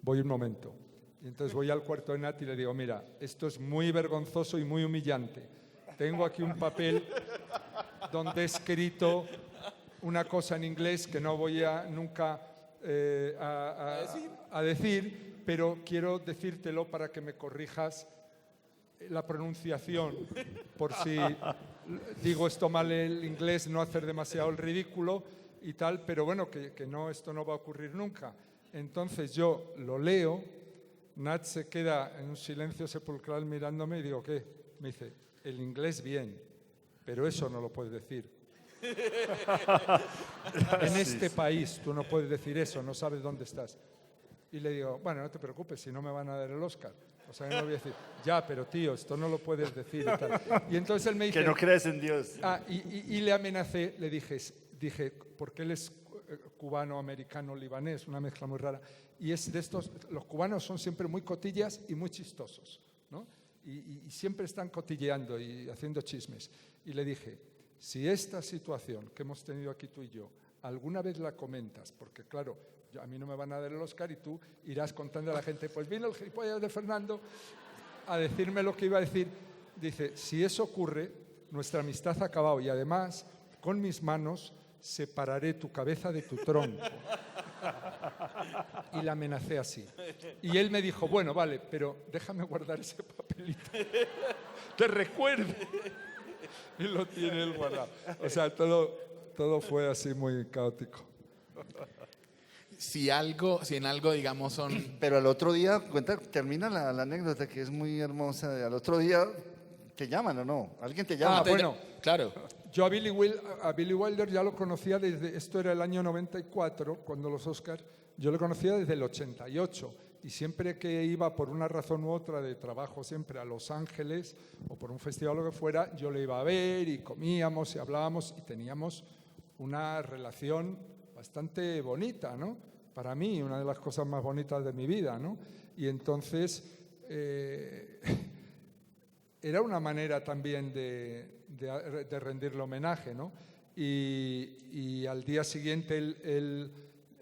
voy un momento. Y entonces voy al cuarto de Nat y le digo, mira, esto es muy vergonzoso y muy humillante. Tengo aquí un papel donde he escrito una cosa en inglés que no voy nunca a decir, pero quiero decírtelo para que me corrijas la pronunciación, por si digo esto mal el inglés, no hacer demasiado el ridículo y tal, pero bueno, que no, esto no va a ocurrir nunca. Entonces yo lo leo Nat se queda en un silencio sepulcral mirándome y digo, ¿qué? Me dice, el inglés bien, pero eso no lo puedes decir. En este país tú no puedes decir eso, no sabes dónde estás. Y le digo, bueno, no te preocupes, si no me van a dar el Oscar. O sea, no voy a decir, ya, pero tío, esto no lo puedes decir. Y tal. Y entonces él me dice... Que no crees en Dios. Y le amenacé, le dije, porque él es cubano, americano, libanés, una mezcla muy rara. Y es de estos, los cubanos son siempre muy cotillas y muy chistosos, ¿no? Y siempre están cotilleando y haciendo chismes. Y le dije, si esta situación que hemos tenido aquí tú y yo, alguna vez la comentas, porque claro, a mí no me van a dar el Oscar y tú irás contando a la gente, pues vino el gilipollas de Fernando a decirme lo que iba a decir. Dice, si eso ocurre, nuestra amistad ha acabado y además, con mis manos, separaré tu cabeza de tu tronco. Y la amenacé así. Y él me dijo, bueno, vale, pero déjame guardar ese papelito. Te recuerdo. Y lo tiene él guardado. O sea, todo fue así muy caótico. Si en algo, digamos, son... Pero al otro día, termina la anécdota que es muy hermosa. Al otro día te llaman o no, alguien te llama. Bueno, claro. Yo a Billy Wilder ya lo conocía desde, esto era el año 94, cuando los Oscars, yo lo conocía desde el 88. Y siempre que iba por una razón u otra de trabajo siempre a Los Ángeles o por un festival o lo que fuera, yo le iba a ver y comíamos y hablábamos y teníamos una relación bastante bonita, ¿no? Para mí, una de las cosas más bonitas de mi vida, ¿no? Y entonces era una manera también de rendirle homenaje, ¿no? Y al día siguiente él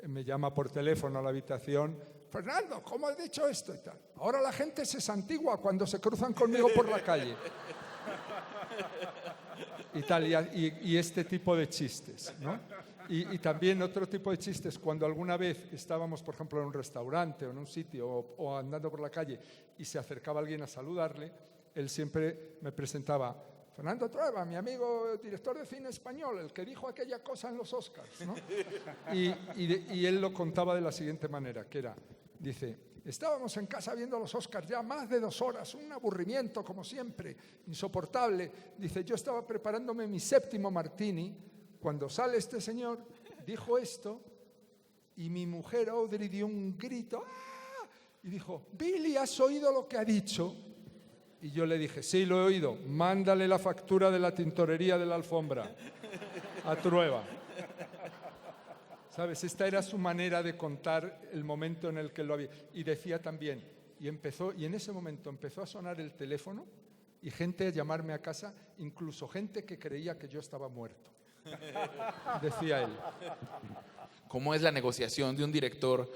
me llama por teléfono a la habitación, Fernando, ¿cómo has dicho esto? Y tal. Ahora la gente se santigua cuando se cruzan conmigo por la calle. Y tal, y este tipo de chistes, ¿no? Y también otro tipo de chistes, cuando alguna vez estábamos, por ejemplo, en un restaurante o en un sitio o andando por la calle y se acercaba alguien a saludarle, él siempre me presentaba, Fernando Trueba, mi amigo director de cine español, el que dijo aquella cosa en los Oscars, ¿no? Y él lo contaba de la siguiente manera, que era, dice, estábamos en casa viendo los Oscars ya más de 2 horas, un aburrimiento como siempre, insoportable. Dice, yo estaba preparándome mi 7º martini cuando sale este señor, dijo esto y mi mujer Audrey dio un grito ¡ah! Y dijo, Billy, ¿has oído lo que ha dicho? Y yo le dije, sí, lo he oído, mándale la factura de la tintorería de la alfombra a Trueba. ¿Sabes? Esta era su manera de contar el momento en el que lo había. Y decía también, y en ese momento empezó a sonar el teléfono y gente a llamarme a casa, incluso gente que creía que yo estaba muerto. Decía él. ¿Cómo es la negociación de un director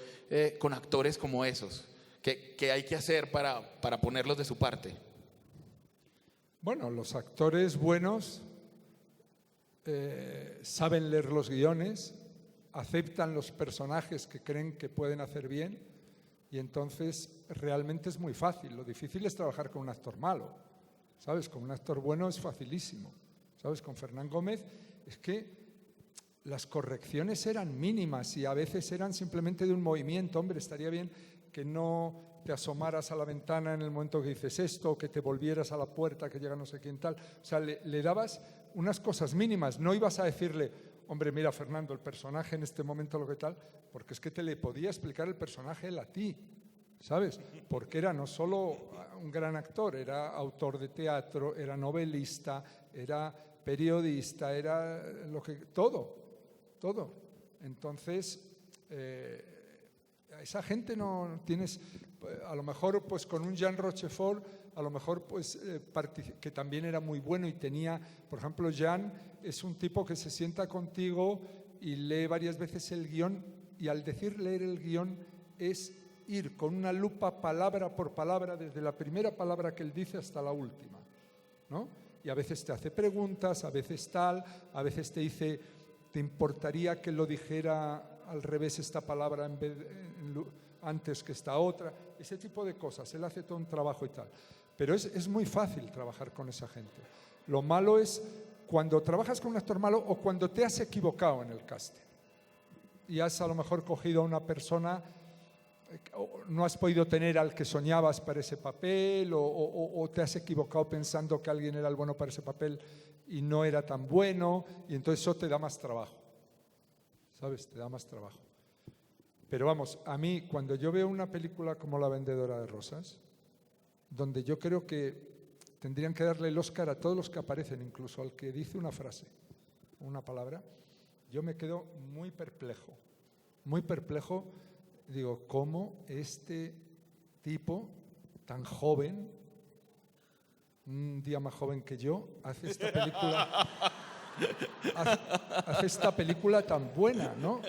con actores como esos? ¿Qué hay que hacer para ponerlos de su parte? Bueno, los actores buenos saben leer los guiones, aceptan los personajes que creen que pueden hacer bien y entonces realmente es muy fácil. Lo difícil es trabajar con un actor malo, ¿sabes? Con un actor bueno es facilísimo, ¿sabes? Con Fernán Gómez es que las correcciones eran mínimas y a veces eran simplemente de un movimiento. Hombre, estaría bien que no te asomaras a la ventana en el momento que dices esto, o que te volvieras a la puerta que llega no sé quién tal. O sea, le dabas unas cosas mínimas. No ibas a decirle, hombre, mira, Fernando, el personaje en este momento lo que tal, porque es que te le podía explicar el personaje él a ti, ¿sabes? Porque era no solo un gran actor, era autor de teatro, era novelista, era periodista, era todo. Entonces, a esa gente no tienes, a lo mejor pues con un Jean Rochefort, a lo mejor pues que también era muy bueno y tenía, por ejemplo, Jean es un tipo que se sienta contigo y lee varias veces el guión y al decir leer el guión es ir con una lupa palabra por palabra desde la primera palabra que él dice hasta la última, ¿no? Y a veces te hace preguntas, a veces tal, a veces te dice, ¿te importaría que lo dijera al revés esta palabra antes que esta otra? Ese tipo de cosas, él hace todo un trabajo y tal. Pero es muy fácil trabajar con esa gente. Lo malo es cuando trabajas con un actor malo o cuando te has equivocado en el casting y has a lo mejor cogido a una persona no has podido tener al que soñabas para ese papel, o te has equivocado pensando que alguien era el bueno para ese papel y no era tan bueno, y entonces eso te da más trabajo, ¿sabes? Te da más trabajo. Pero vamos, a mí cuando yo veo una película como La vendedora de rosas, donde yo creo que tendrían que darle el Oscar a todos los que aparecen, incluso al que dice una frase, una palabra, yo me quedo muy perplejo, muy perplejo. Digo, ¿cómo este tipo tan joven, un día más joven que yo, hace esta película, hace esta película tan buena, ¿no?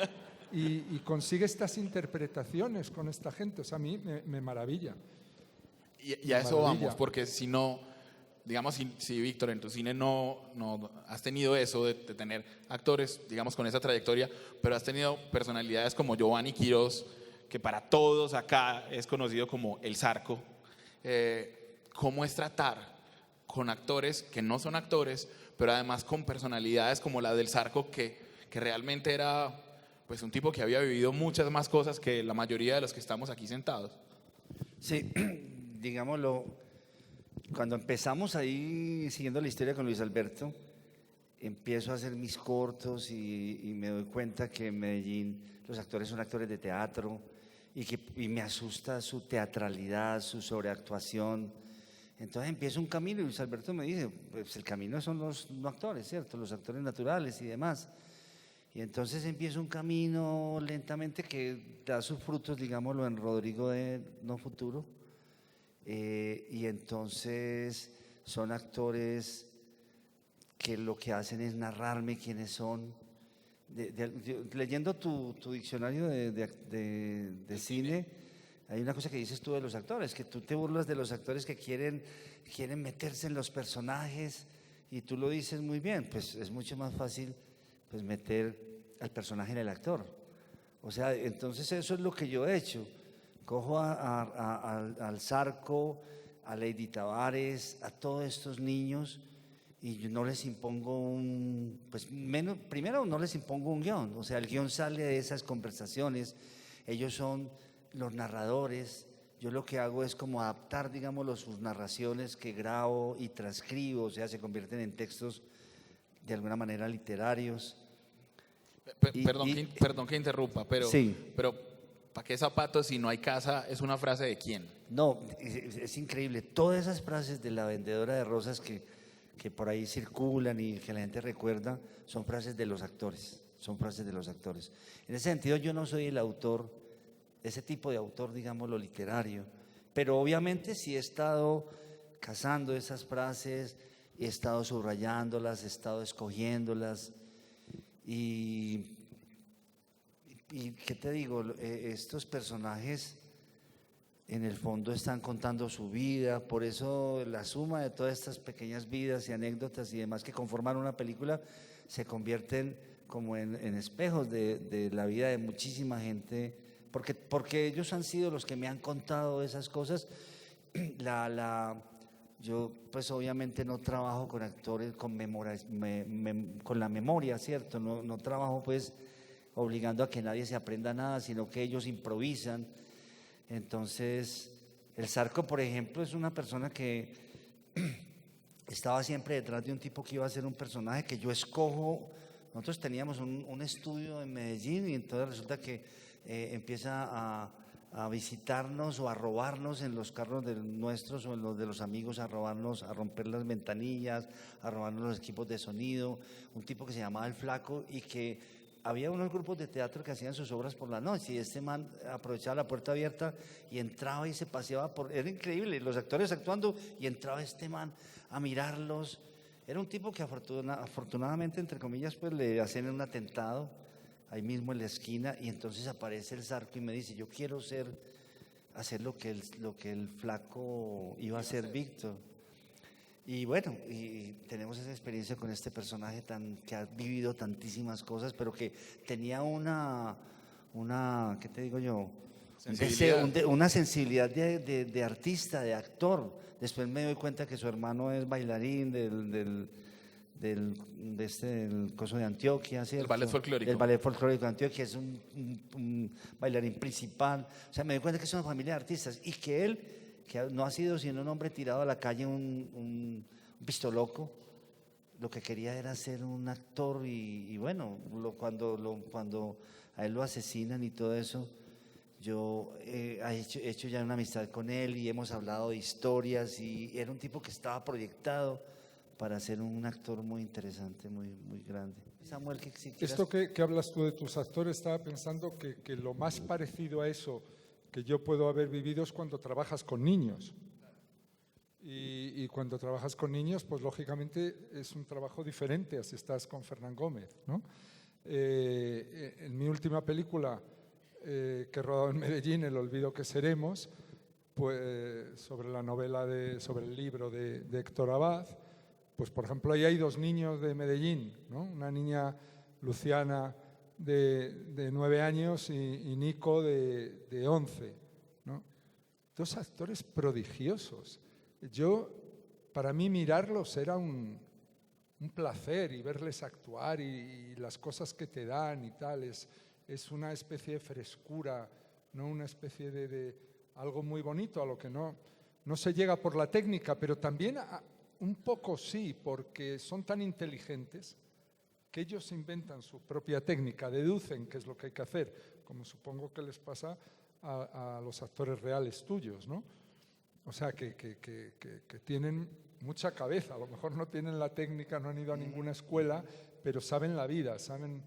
Y consigue estas interpretaciones con esta gente? O sea, a mí me maravilla. Y a eso vamos, porque si no, digamos, si Víctor, en tu cine no has tenido eso de tener actores, digamos, con esa trayectoria, pero has tenido personalidades como Giovanni Quirós, que para todos acá es conocido como el Zarco. ¿Cómo es tratar con actores que no son actores, pero además con personalidades como la del Zarco, que realmente era pues un tipo que había vivido muchas más cosas que la mayoría de los que estamos aquí sentados? Sí, digámoslo, cuando empezamos ahí siguiendo la historia con Luis Alberto, empiezo a hacer mis cortos y me doy cuenta que en Medellín los actores son actores de teatro y me asusta su teatralidad, su sobreactuación. Entonces empiezo un camino y Luis Alberto me dice, pues el camino son los no actores, ¿cierto? Los actores naturales y demás. Y entonces empiezo un camino lentamente que da sus frutos, digámoslo, en Rodrigo de No Futuro. Y entonces son actores que lo que hacen es narrarme quiénes son. Leyendo tu diccionario de cine, hay una cosa que dices tú de los actores, que tú te burlas de los actores que quieren meterse en los personajes, y tú lo dices muy bien, pues es mucho más fácil pues meter al personaje en el actor. O sea, entonces eso es lo que yo he hecho. Cojo al Zarco, a Lady Tavares, a todos estos niños, y yo no les impongo primero no les impongo un guión, o sea, el guión sale de esas conversaciones, ellos son los narradores, yo lo que hago es como adaptar, digámoslo, sus narraciones que grabo y transcribo, o sea, se convierten en textos de alguna manera literarios. Perdón que interrumpa, pero, sí. pero ¿para qué zapatos si no hay casa? ¿Es una frase de quién? No, es increíble, todas esas frases de La vendedora de rosas que por ahí circulan y que la gente recuerda, son frases de los actores, son frases de los actores. En ese sentido yo no soy el autor, ese tipo de autor, digámoslo, literario, pero obviamente sí he estado cazando esas frases, he estado subrayándolas, he estado escogiéndolas y ¿qué te digo? Estos personajes en el fondo están contando su vida, por eso la suma de todas estas pequeñas vidas y anécdotas y demás que conforman una película se convierten como en espejos de la vida de muchísima gente, porque ellos han sido los que me han contado esas cosas. Yo pues obviamente no trabajo con actores con la memoria, ¿cierto? No trabajo pues obligando a que nadie se aprenda nada, sino que ellos improvisan. Entonces, el Zarco, por ejemplo, es una persona que estaba siempre detrás de un tipo que iba a ser un personaje que yo escojo. Nosotros teníamos un estudio en Medellín y entonces resulta que empieza a visitarnos o a robarnos en los carros de nuestros o en los de los amigos, a robarnos, a romper las ventanillas, a robarnos los equipos de sonido. Un tipo que se llamaba El Flaco y que había unos grupos de teatro que hacían sus obras por la noche y este man aprovechaba la puerta abierta y entraba y se paseaba era increíble, los actores actuando y entraba este man a mirarlos. Era un tipo que afortunadamente, entre comillas, pues le hacían un atentado ahí mismo en la esquina y entonces aparece el Zarco y me dice, yo quiero hacer lo que el Flaco iba a hacer Víctor. Y bueno, y tenemos esa experiencia con este personaje que ha vivido tantísimas cosas, pero que tenía una ¿qué te digo yo? Una sensibilidad de artista, de actor. Después me doy cuenta que su hermano es bailarín del coso de Antioquia, ¿cierto? El ballet folclórico. El ballet folclórico de Antioquia, es un bailarín principal. O sea, me doy cuenta que es una familia de artistas y que él, que no ha sido sino un hombre tirado a la calle, un pistoloco, lo que quería era ser un actor y bueno, cuando a él lo asesinan y todo eso, yo he hecho ya una amistad con él y hemos hablado de historias y era un tipo que estaba proyectado para ser un actor muy interesante, muy, muy grande. Samuel, que si quieras... Esto que hablas tú de tus actores, estaba pensando que lo más parecido a eso que yo puedo haber vivido es cuando trabajas con niños. Y cuando trabajas con niños, pues lógicamente es un trabajo diferente a si estás con Fernán Gómez, ¿no? En mi última película que he rodado en Medellín, El olvido que seremos, pues sobre la novela sobre el libro de Héctor Abad, pues por ejemplo ahí hay dos niños de Medellín, ¿no? Una niña, Luciana, de 9 años y Nico de 11, ¿no? Dos actores prodigiosos. Para mí mirarlos era un placer y verles actuar y las cosas que te dan y tal, es una especie de frescura, ¿no? Una especie de algo muy bonito a lo que no se llega por la técnica, pero también un poco sí, porque son tan inteligentes que ellos inventan su propia técnica, deducen qué es lo que hay que hacer, como supongo que les pasa a los actores reales tuyos, ¿no? O sea, que tienen mucha cabeza, a lo mejor no tienen la técnica, no han ido a ninguna escuela, pero saben la vida, saben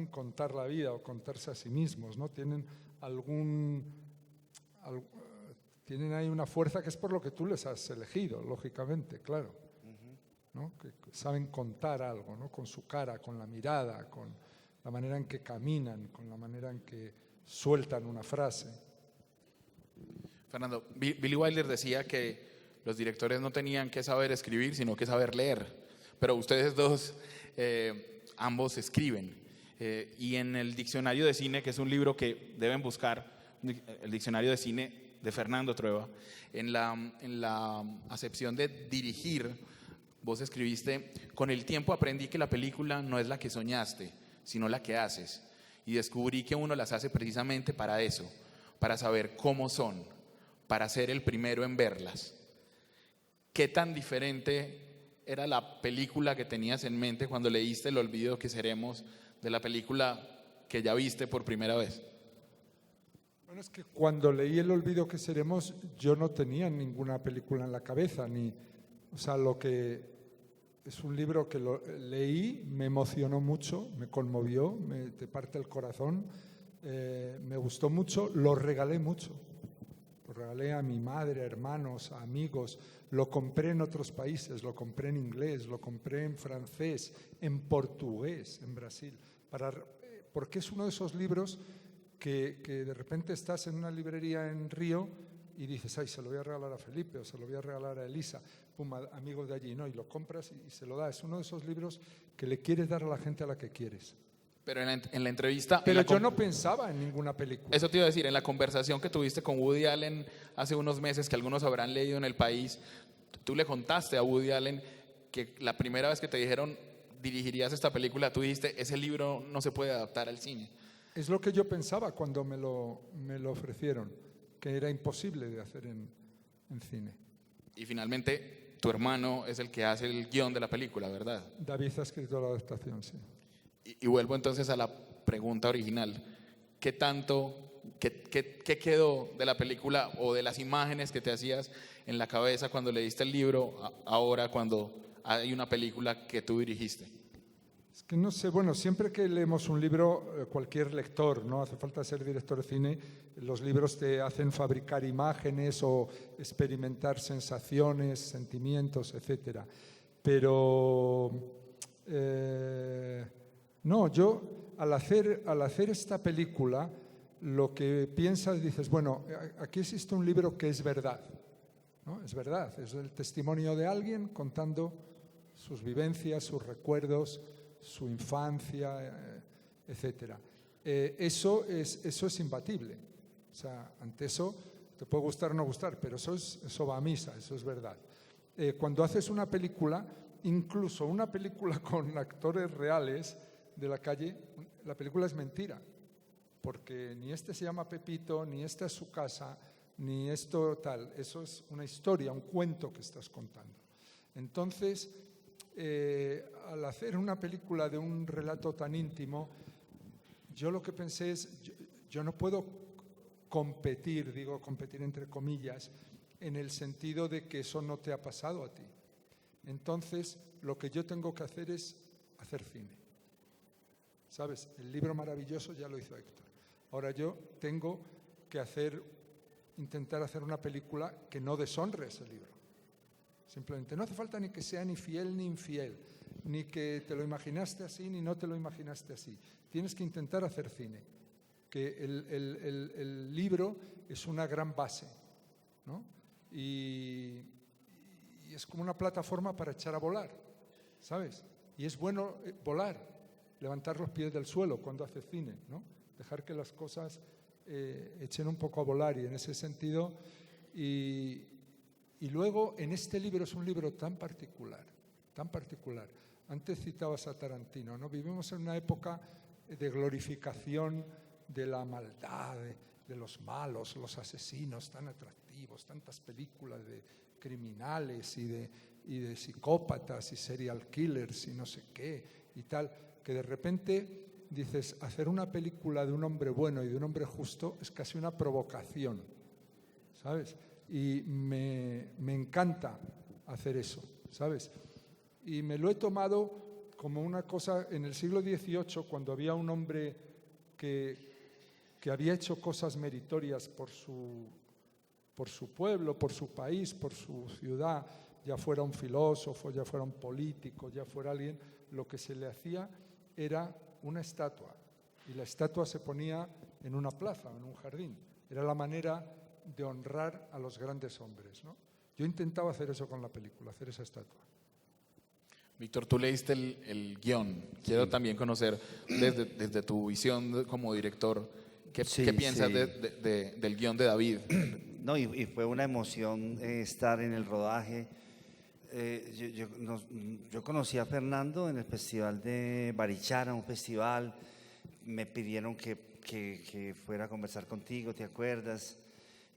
contar la vida o contarse a sí mismos, ¿no? Tienen ahí una fuerza que es por lo que tú les has elegido, lógicamente, claro, ¿no? Que saben contar algo, ¿no? Con su cara, con la mirada, con la manera en que caminan, con la manera en que sueltan una frase. Fernando, Billy Wilder decía que los directores no tenían que saber escribir, sino que saber leer. Pero ustedes dos, ambos escriben. Y en el diccionario de cine, que es un libro que deben buscar, el diccionario de cine de Fernando Trueba, en la acepción de dirigir, vos escribiste: con el tiempo aprendí que la película no es la que soñaste, sino la que haces. Y descubrí que uno las hace precisamente para eso, para saber cómo son, para ser el primero en verlas. ¿Qué tan diferente era la película que tenías en mente cuando leíste El olvido que seremos de la película que ya viste por primera vez? Bueno, es que cuando leí El olvido que seremos, yo no tenía ninguna película en la cabeza, o sea, es un libro que lo leí, me emocionó mucho, me conmovió, te parte el corazón, me gustó mucho, lo regalé mucho. Lo regalé a mi madre, a hermanos, a amigos, lo compré en otros países, lo compré en inglés, lo compré en francés, en portugués, en Brasil, porque es uno de esos libros que de repente estás en una librería en Río y dices, ay, se lo voy a regalar a Felipe o se lo voy a regalar a Elisa, pum, amigos de allí, ¿no? Y lo compras y se lo das. Es uno de esos libros que le quieres dar a la gente a la que quieres. Pero en la entrevista... Pero yo no pensaba en ninguna película. Eso te iba a decir, en la conversación que tuviste con Woody Allen hace unos meses, que algunos habrán leído en El País, tú le contaste a Woody Allen que la primera vez que te dijeron dirigirías esta película, tú dijiste, ese libro no se puede adaptar al cine. Es lo que yo pensaba cuando me lo ofrecieron, que era imposible de hacer en cine. Y finalmente, tu hermano es el que hace el guión de la película, ¿verdad? David ha escrito la adaptación, sí. Y vuelvo entonces a la pregunta original. ¿Qué quedó de la película o de las imágenes que te hacías en la cabeza cuando leíste el libro, ahora cuando hay una película que tú dirigiste? Es que no sé, bueno, siempre que leemos un libro, cualquier lector, no hace falta ser director de cine, los libros te hacen fabricar imágenes o experimentar sensaciones, sentimientos, etcétera. Pero no, yo al hacer esta película, lo que piensas, dices, bueno, aquí existe un libro que es verdad, ¿no? Es verdad, es el testimonio de alguien contando sus vivencias, sus recuerdos, su infancia, etcétera. Eso es imbatible. O sea, ante eso te puede gustar o no gustar, pero eso va a misa, eso es verdad. Cuando haces una película, incluso una película con actores reales de la calle, la película es mentira, porque ni este se llama Pepito, ni esta es su casa, ni esto tal. Eso es una historia, un cuento que estás contando. Entonces, al hacer una película de un relato tan íntimo, yo lo que pensé es, yo no puedo competir, digo competir entre comillas, en el sentido de que eso no te ha pasado a ti. Entonces, lo que yo tengo que hacer es hacer cine. ¿Sabes? El libro maravilloso ya lo hizo Héctor. Ahora yo tengo que intentar hacer una película que no deshonre ese libro. Simplemente no hace falta ni que sea ni fiel ni infiel, ni que te lo imaginaste así ni no te lo imaginaste así. Tienes que intentar hacer cine, que el libro es una gran base, ¿no? Y es como una plataforma para echar a volar, ¿sabes? Y es bueno volar, levantar los pies del suelo cuando haces cine, ¿no? Dejar que las cosas echen un poco a volar, y en ese sentido, y luego en este libro es un libro tan particular, tan particular. Antes citabas a Tarantino, ¿no? Vivimos en una época de glorificación de la maldad, de los malos, los asesinos tan atractivos, tantas películas de criminales y de psicópatas y serial killers y no sé qué y tal, que de repente dices, hacer una película de un hombre bueno y de un hombre justo es casi una provocación, ¿sabes? Y me encanta hacer eso, ¿sabes? Y me lo he tomado como una cosa en el siglo XVIII, cuando había un hombre que había hecho cosas meritorias por su pueblo, por su país, por su ciudad, ya fuera un filósofo, ya fuera un político, ya fuera alguien, lo que se le hacía era una estatua, y la estatua se ponía en una plaza, en un jardín. Era la manera de honrar a los grandes hombres, ¿no? Yo intentaba hacer eso con la película, hacer esa estatua. Víctor, tú leíste el guión. Quiero también conocer desde tu visión como director, ¿qué piensas del guión de David? No, y fue una emoción estar en el rodaje. Yo conocí a Fernando en el festival de Barichara, un festival. Me pidieron que fuera a conversar contigo, ¿te acuerdas?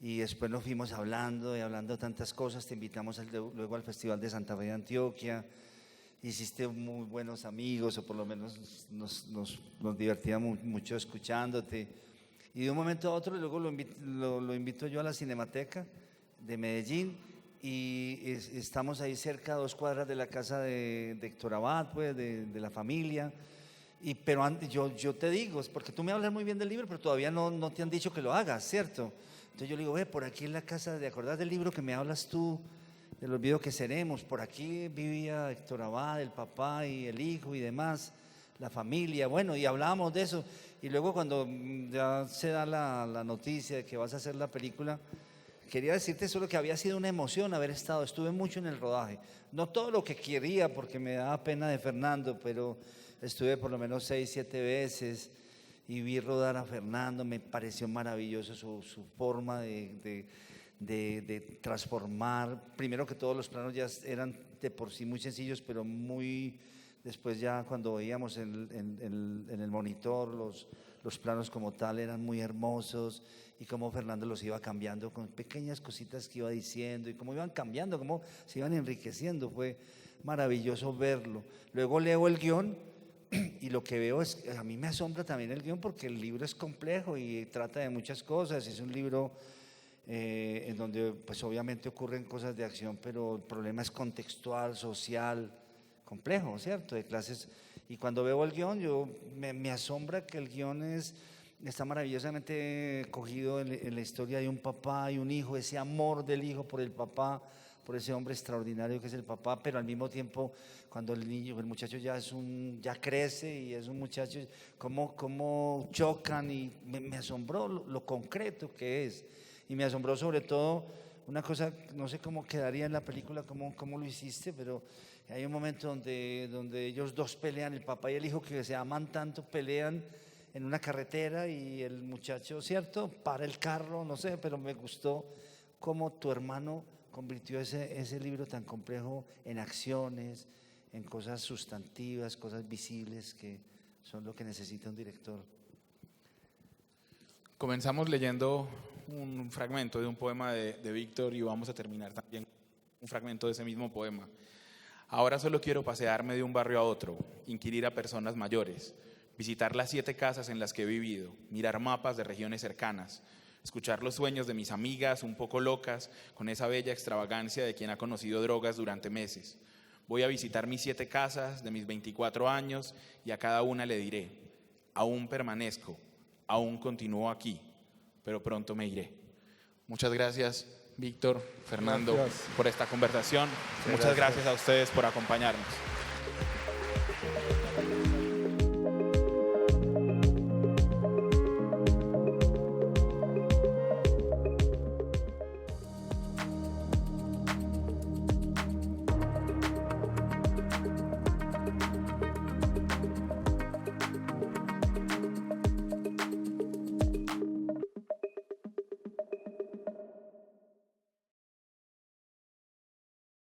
Y después nos fuimos hablando y hablando tantas cosas. Te invitamos luego al Festival de Santa Fe de Antioquia. Hiciste muy buenos amigos, o por lo menos nos divertíamos mucho escuchándote. Y de un momento a otro luego lo invito yo a la Cinemateca de Medellín, y estamos ahí cerca, a 2 cuadras de la casa de Héctor Abad, pues, de la familia. Pero yo te digo, es porque tú me hablas muy bien del libro, pero todavía no te han dicho que lo hagas, ¿cierto? Entonces yo le digo, por aquí en la casa, ¿te acordás del libro que me hablas tú, del olvido que seremos? Por aquí vivía Héctor Abad, el papá y el hijo y demás, la familia, bueno, y hablábamos de eso. Y luego cuando ya se da la noticia de que vas a hacer la película, quería decirte solo que había sido una emoción haber estado. Estuve mucho en el rodaje, no todo lo que quería porque me daba pena de Fernando, pero estuve por lo menos 6, 7 veces y vi rodar a Fernando. Me pareció maravilloso su forma de transformar. Primero que todos los planos ya eran de por sí muy sencillos, pero después ya cuando veíamos en el monitor los planos como tal eran muy hermosos, y cómo Fernando los iba cambiando con pequeñas cositas que iba diciendo, y cómo iban cambiando, cómo se iban enriqueciendo. Fue maravilloso verlo. Luego leo el guión y lo que veo es, a mí me asombra también el guión, porque el libro es complejo y trata de muchas cosas. Es un libro en donde pues obviamente ocurren cosas de acción, pero el problema es contextual, social, complejo, ¿cierto? De clases. Y cuando veo el guión, me asombra que el guión está maravillosamente cogido en la historia de un papá y un hijo, ese amor del hijo por el papá, por ese hombre extraordinario que es el papá, pero al mismo tiempo cuando el muchacho ya crece y es un muchacho, cómo chocan, y me asombró lo concreto que es. Y me asombró sobre todo una cosa, no sé cómo quedaría en la película, cómo lo hiciste, pero hay un momento donde ellos dos pelean, el papá y el hijo, que se aman tanto, pelean en una carretera, y el muchacho, ¿cierto?, para el carro, no sé, pero me gustó cómo tu hermano convirtió ese libro tan complejo en acciones, en cosas sustantivas, cosas visibles que son lo que necesita un director. Comenzamos leyendo un fragmento de un poema de Víctor y vamos a terminar también un fragmento de ese mismo poema. Ahora solo quiero pasearme de un barrio a otro, inquirir a personas mayores, visitar las 7 casas en las que he vivido, mirar mapas de regiones cercanas, escuchar los sueños de mis amigas un poco locas con esa bella extravagancia de quien ha conocido drogas durante meses. Voy a visitar mis 7 casas de mis 24 años y a cada una le diré, aún permanezco, aún continúo aquí, pero pronto me iré. Muchas gracias, Víctor, Fernando, Gracias. por esta conversación. Muchas gracias a ustedes por acompañarnos.